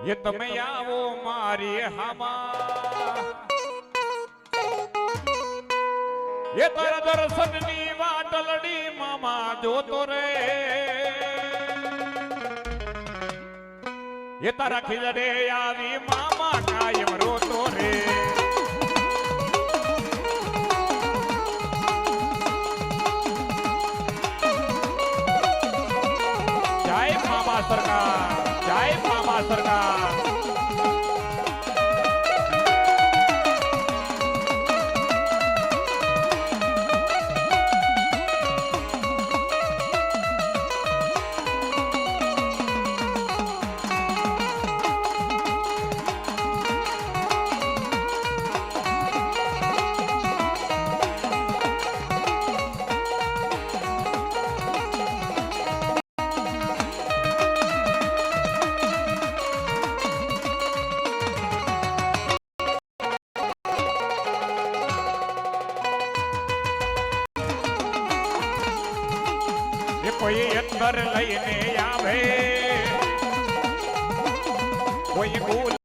એ તમે આવો મારી હામાં એ તારા દર્શનની વાટલડી મામા જોતો રે એ તારા ખીજડે આવી મામા કાયમ રોતો રે જય મામા સરકાર જય મામા સરકાર કોઈ અંદર લઈને આવે કોઈ